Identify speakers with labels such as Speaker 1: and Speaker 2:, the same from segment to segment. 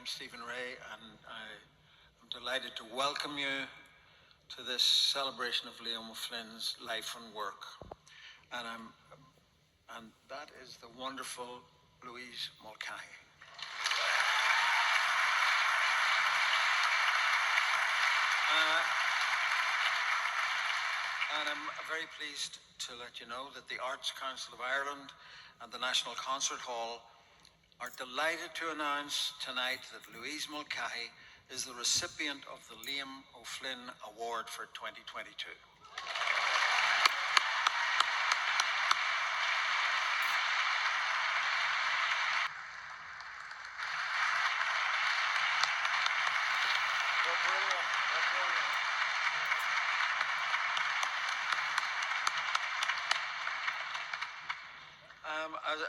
Speaker 1: Stephen-Rea, and I'm delighted to welcome you to this celebration of Liam O'Flynn's life and work. And that is the wonderful Louise Mulcahy. And I'm very pleased to let you know that the Arts Council of Ireland and the National Concert Hall are delighted to announce tonight that Louise Mulcahy is the recipient of the Liam O'Flynn Award for 2022.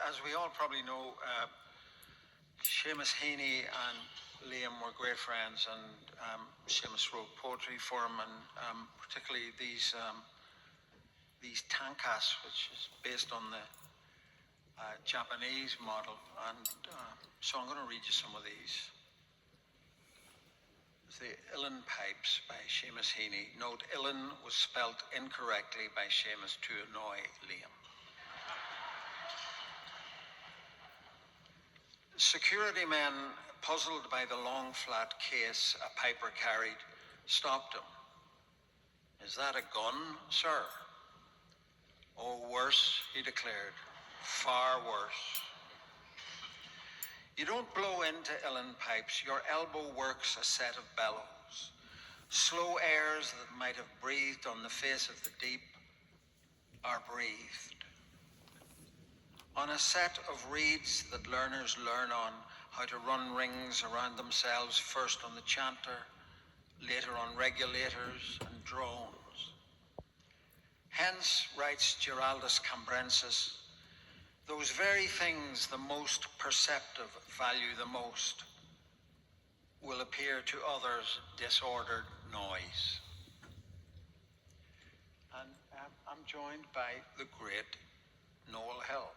Speaker 1: As we all probably know, Seamus Heaney and Liam were great friends, and Seamus wrote poetry for him, and particularly these tankas, which is based on the Japanese model. And so I'm going to read you some of these. The uilleann pipes by Seamus Heaney. Note, uilleann was spelt incorrectly by Seamus to annoy Liam. Security men, puzzled by the long flat case a piper carried, stopped him. "Is that a gun, sir?" "Oh, worse," he declared. "Far worse. You don't blow into uilleann pipes. Your elbow works a set of bellows. Slow airs that might have breathed on the face of the deep are breathed. On a set of reeds that learners learn on how to run rings around themselves, first on the chanter, later on regulators and drones. Hence, writes Giraldus Cambrensis, those very things the most perceptive value the most will appear to others disordered noise. And I'm joined by the great Noel Hill.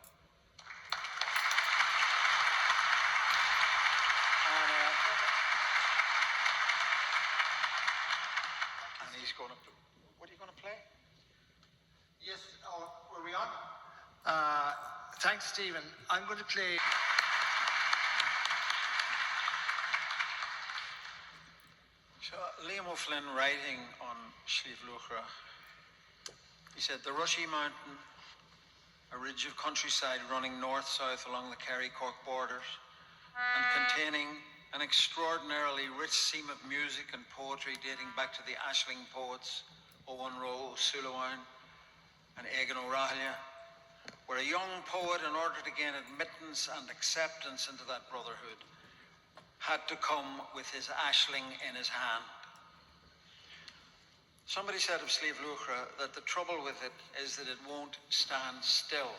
Speaker 1: And he's going to, what are you going to play?
Speaker 2: Yes, were we on? Thanks, Stephen. I'm going to play...
Speaker 1: So, Liam O'Flynn writing on Sliabh Luachra, he said, "The Rushy Mountain, a ridge of countryside running north-south along the Kerry-Cork borders and containing an extraordinarily rich seam of music and poetry dating back to the Aisling poets, Owen Roe, O'Sullivan and Egan O'Rahilly, where a young poet, in order to gain admittance and acceptance into that brotherhood, had to come with his Aisling in his hand. Somebody said of Sliabh Luachra that the trouble with it is that it won't stand still.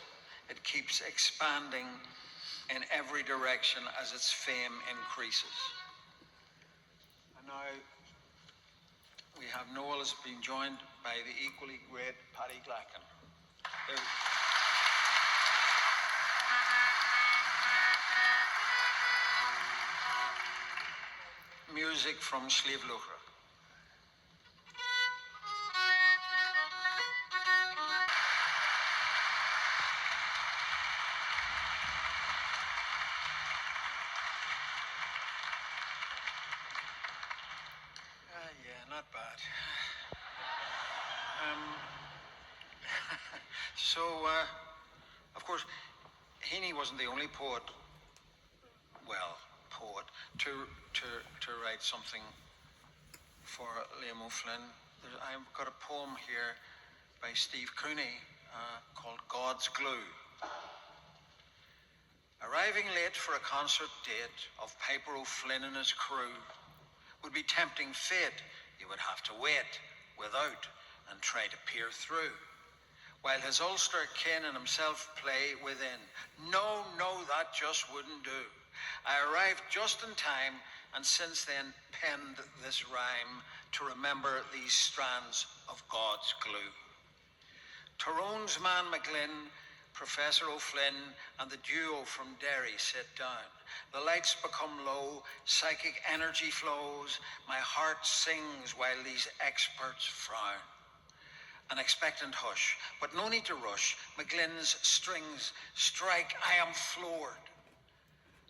Speaker 1: It keeps expanding in every direction as its fame increases." And now we have Noel has been joined by the equally great Paddy Glacken. Music from Sliabh Luachra. Yeah, not bad. Of course, Heaney wasn't the only poet to write something for Liam O'Flynn. I've got a poem here by Steve Cooney called God's Glue. Arriving late for a concert date of Piper O'Flynn and his crew would be tempting fate. You would have to wait without and try to peer through, while his Ulster kin and himself play within. No, that just wouldn't do. I arrived just in time, and since then penned this rhyme to remember these strands of God's glue. Tyrone's man McGlynn, Professor O'Flynn, and the duo from Derry sit down. The lights become low, psychic energy flows, my heart sings while these experts frown. An expectant hush, but no need to rush. McGlynn's strings strike, I am floored.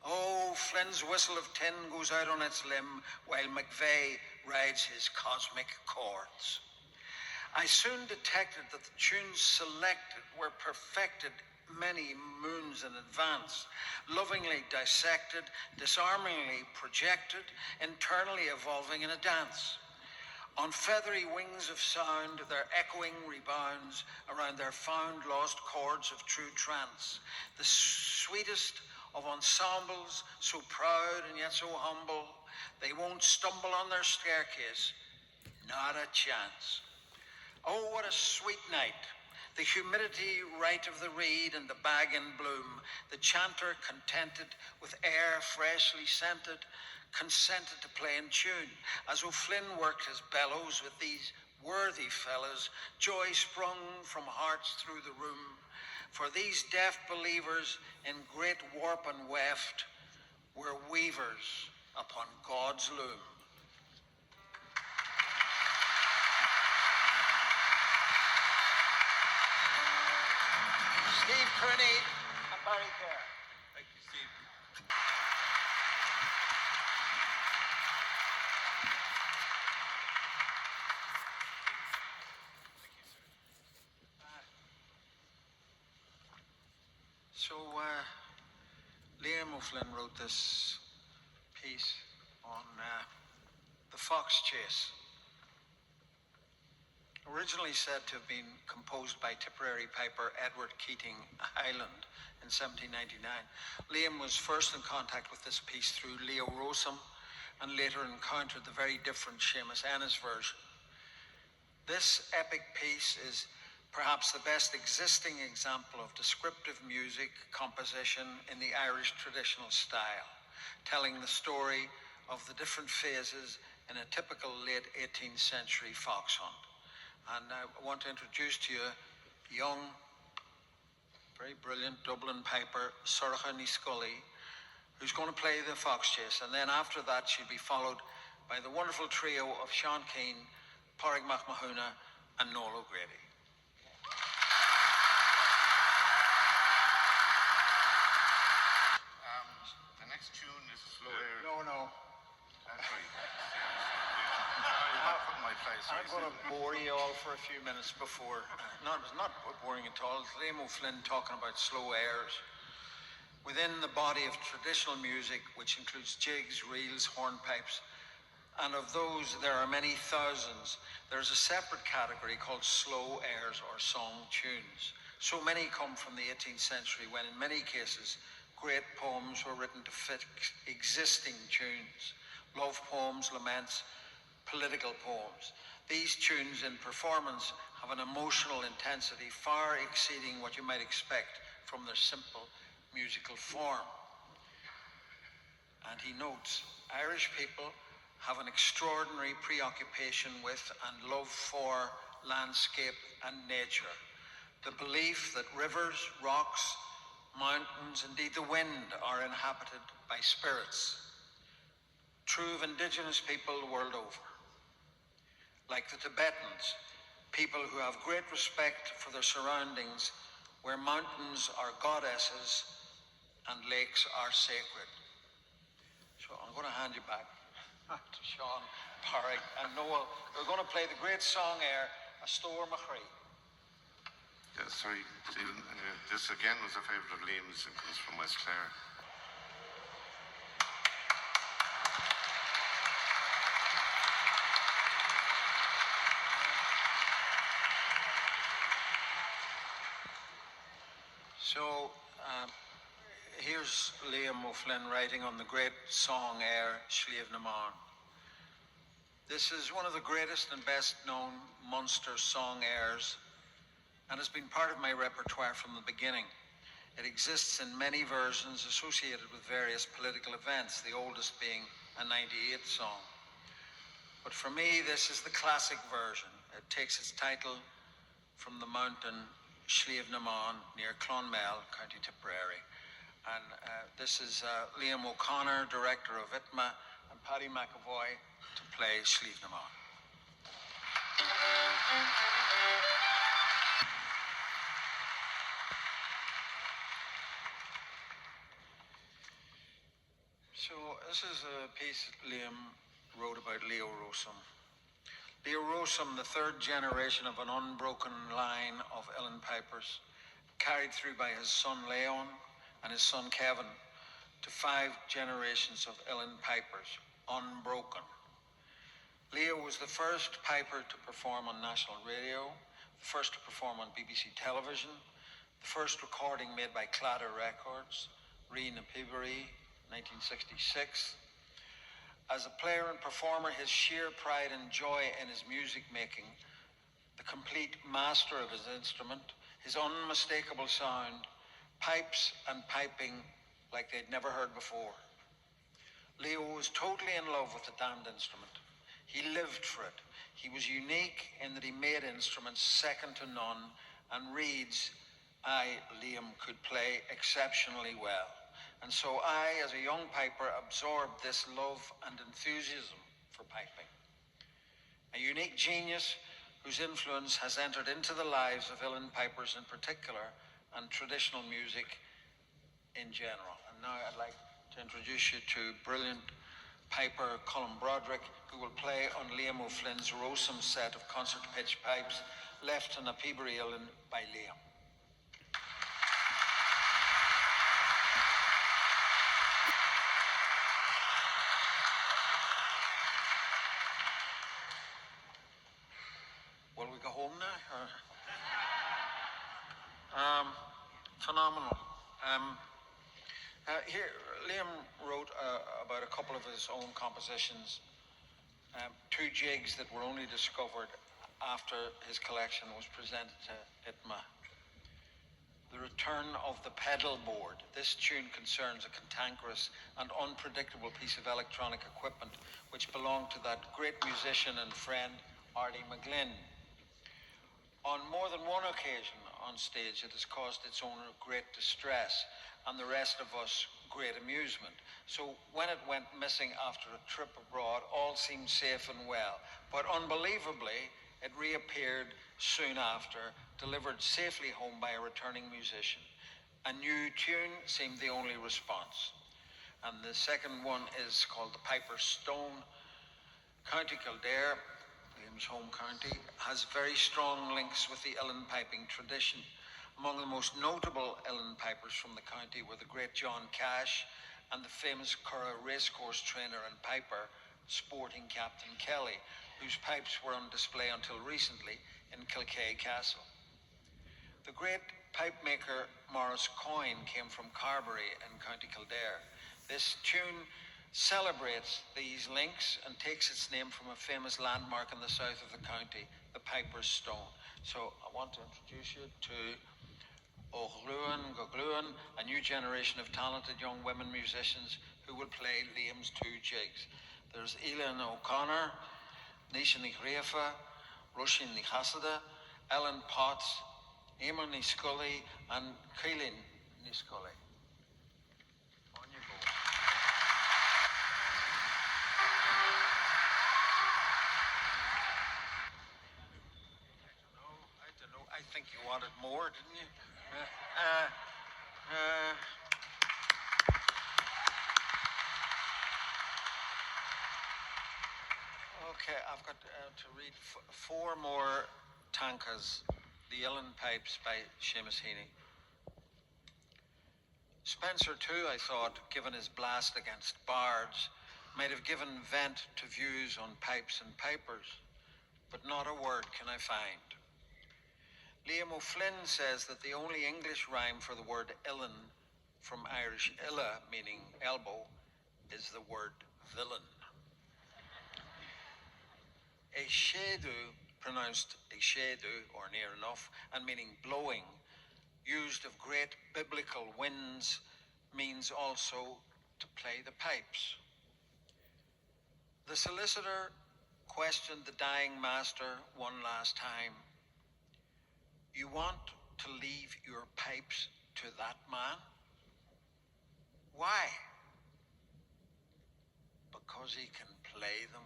Speaker 1: Oh, Flynn's whistle of tin goes out on its limb while McVeigh rides his cosmic chords. I soon detected that the tunes selected were perfected many moons in advance, lovingly dissected, disarmingly projected, internally evolving in a dance. On feathery wings of sound, their echoing rebounds around their found lost chords of true trance. The sweetest of ensembles, so proud and yet so humble, they won't stumble on their staircase, not a chance. Oh, what a sweet night. The humidity right of the reed and the bag in bloom, the chanter contented with air freshly scented, consented to play in tune. As O'Flynn worked his bellows with these worthy fellas, joy sprung from hearts through the room. For these deaf believers in great warp and weft were weavers upon God's loom. Steve Kearney and Barry Kerr.
Speaker 3: Thank you, Steve.
Speaker 1: So, Liam O'Flynn wrote this piece on the fox chase. Originally said to have been composed by Tipperary piper Edward Keating Highland in 1799. Liam was first in contact with this piece through Leo Rosam and later encountered the very different Seamus Heaney's version. This epic piece is perhaps the best existing example of descriptive music composition in the Irish traditional style, telling the story of the different phases in a typical late 18th century fox hunt. And I want to introduce to you young, very brilliant Dublin piper, Sorcha Ní Scully, who's going to play the fox chase. And then after that, she'll be followed by the wonderful trio of Sean Keane, Pádraig Mac Mahuna, and Noel O'Grady.
Speaker 3: The next tune is slower.
Speaker 1: No.
Speaker 3: Sorry. I'll put my place.
Speaker 1: I'm going to bore you all for a few minutes before. It's not boring at all. It's Liam O'Flynn talking about slow airs. Within the body of traditional music, which includes jigs, reels, hornpipes, and of those there are many thousands, there's a separate category called slow airs or song tunes. So many come from the 18th century when in many cases great poems were written to fit existing tunes. Love poems, laments, political poems. These tunes in performance have an emotional intensity far exceeding what you might expect from their simple musical form. And he notes, Irish people have an extraordinary preoccupation with and love for landscape and nature. The belief that rivers, rocks, mountains, indeed the wind are inhabited by spirits. True of indigenous people the world over. Like the Tibetans, people who have great respect for their surroundings, where mountains are goddesses and lakes are sacred. So I'm going to hand you back to Sean, Pádraig, and Noel. We're going to play the great song air, A Store Machree.
Speaker 3: Yeah, sorry, Stephen. This again was a favourite of Liam's and comes from West Clare.
Speaker 1: So here's Liam O'Flynn writing on the great song air, Sliabh-na-Mán. This is one of the greatest and best known Munster song airs and has been part of my repertoire from the beginning. It exists in many versions associated with various political events, the oldest being a 98 song. But for me, this is the classic version. It takes its title from the mountain Sliabh-na-Mán near Clonmel, County Tipperary. And this is Liam O'Connor, director of ITMA, and Paddy McAvoy to play Slieve na Maith. So this is a piece that Liam wrote about Leo Rosum. Leo Rosum, the third generation of an unbroken line of uilleann pipers, carried through by his son Leon and his son Kevin to 5 generations of uilleann pipers, unbroken. Leo was the first piper to perform on national radio, the first to perform on BBC television, the first recording made by Claddagh Records, Rea na Pibere, 1966. As a player and performer, his sheer pride and joy in his music making, the complete master of his instrument, his unmistakable sound, pipes and piping like they'd never heard before. Leo was totally in love with the damned instrument. He lived for it. He was unique in that he made instruments second to none, and reeds Liam, could play exceptionally well. And so I, as a young piper, absorbed this love and enthusiasm for piping. A unique genius whose influence has entered into the lives of uilleann pipers in particular, and traditional music in general. And now I'd like to introduce you to brilliant piper Colin Broderick, who will play on Liam O'Flynn's Rosum set of concert pitch pipes left in a Pibere uilleann by Liam. Will we go home now? Or? Phenomenal. Here, Liam wrote about a couple of his own compositions, 2 jigs that were only discovered after his collection was presented to ITMA. The Return of the Pedal Board. This tune concerns a cantankerous and unpredictable piece of electronic equipment which belonged to that great musician and friend, Artie McGlynn. On more than one occasion on stage, it has caused its owner great distress and the rest of us great amusement. So when it went missing after a trip abroad, all seemed safe and well. But unbelievably, it reappeared soon after, delivered safely home by a returning musician. A new tune seemed the only response. And the second one is called The Piper's Stone. County Kildare, Liam's home county, has very strong links with the uilleann piping tradition. Among the most notable uilleann pipers from the county were the great John Cash and the famous Curragh racecourse trainer and piper, Sporting Captain Kelly, whose pipes were on display until recently in Kilkea Castle. The great pipe maker Maurice Coyne came from Carbery in County Kildare. This tune celebrates these links and takes its name from a famous landmark in the south of the county, the Piper's Stone. So I want to introduce you to uilleann, a new generation of talented young women musicians who will play Liam's 2 jigs. There's Uilleann O'Connor, Nisha Ní Ghréafa, Roisin Ní Chassada, Ellen Potts, Eamon Ní Scully, and Caoilinn Ní Scully. On you go. I don't know. I think you wanted more, didn't you? Okay, I've got to read 4 more tankas, the uilleann pipes by Seamus Heaney. Spencer too, I thought, given his blast against bards, might have given vent to views on pipes and pipers, but not a word can I find. Liam O'Flynn says that the only English rhyme for the word uilleann, from Irish illa, meaning elbow, is the word villain. A shedu, pronounced a shedu, or near enough, and meaning blowing, used of great biblical winds, means also to play the pipes. The solicitor questioned the dying master one last time. You want to leave your pipes to that man? Why? Because he can play them.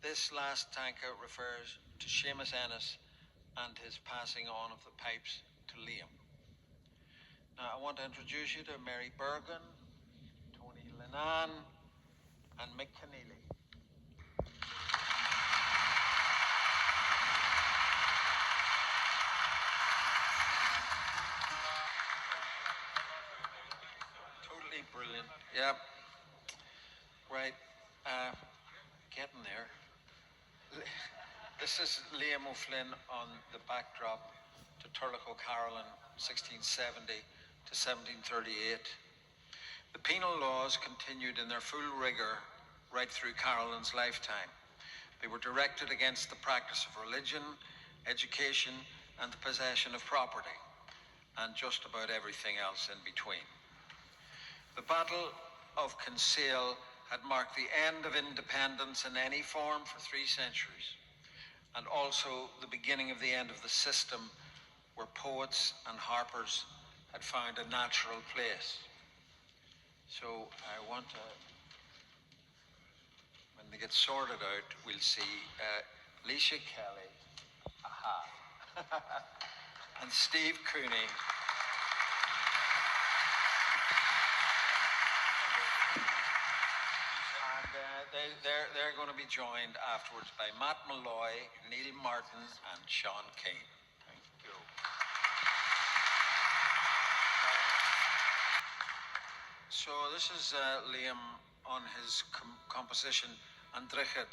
Speaker 1: This last tanka refers to Seamus Heaney and his passing on of the pipes to Liam. Now, I want to introduce you to Mary Bergen, Tony Lennon, and Mick Keneally. Totally brilliant. Yep. Right. Getting there. This is Liam O'Flynn on the backdrop to Turlough Carolan, 1670 to 1738. The penal laws continued in their full rigour right through Carolan's lifetime. They were directed against the practice of religion, education, and the possession of property, and just about everything else in between. The Battle of Kinsale had marked the end of independence in any form for 3 centuries, and also the beginning of the end of the system where poets and harpers had found a natural place. So I want to, when they get sorted out, we'll see Leisha Kelly, and Steve Cooney. They're going to be joined afterwards by Matt Malloy, Neil Martin, and Sean Kane. Thank you. So this is Liam on his composition, Andrichid.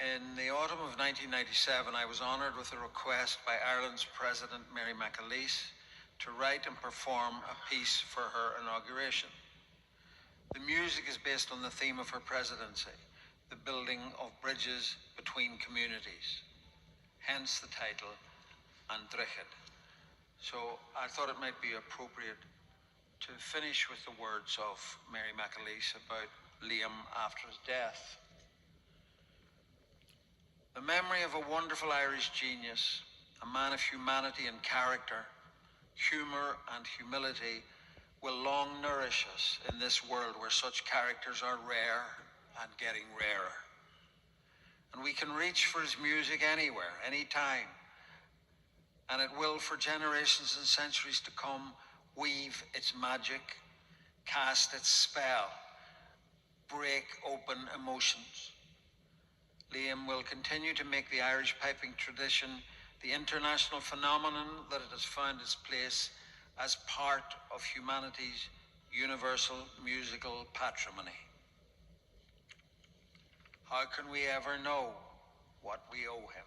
Speaker 1: In the autumn of 1997, I was honoured with a request by Ireland's President, Mary McAleese, to write and perform a piece for her inauguration. The music is based on the theme of her presidency, the building of bridges between communities, hence the title, Andrichid. So I thought it might be appropriate to finish with the words of Mary McAleese about Liam after his death. The memory of a wonderful Irish genius, a man of humanity and character, humour and humility, will long nourish us in this world where such characters are rare and getting rarer. And we can reach for his music anywhere, anytime. And it will, for generations and centuries to come, weave its magic, cast its spell, break open emotions. Liam will continue to make the Irish piping tradition the international phenomenon that it has found its place as part of humanity's universal musical patrimony. How can we ever know what we owe him?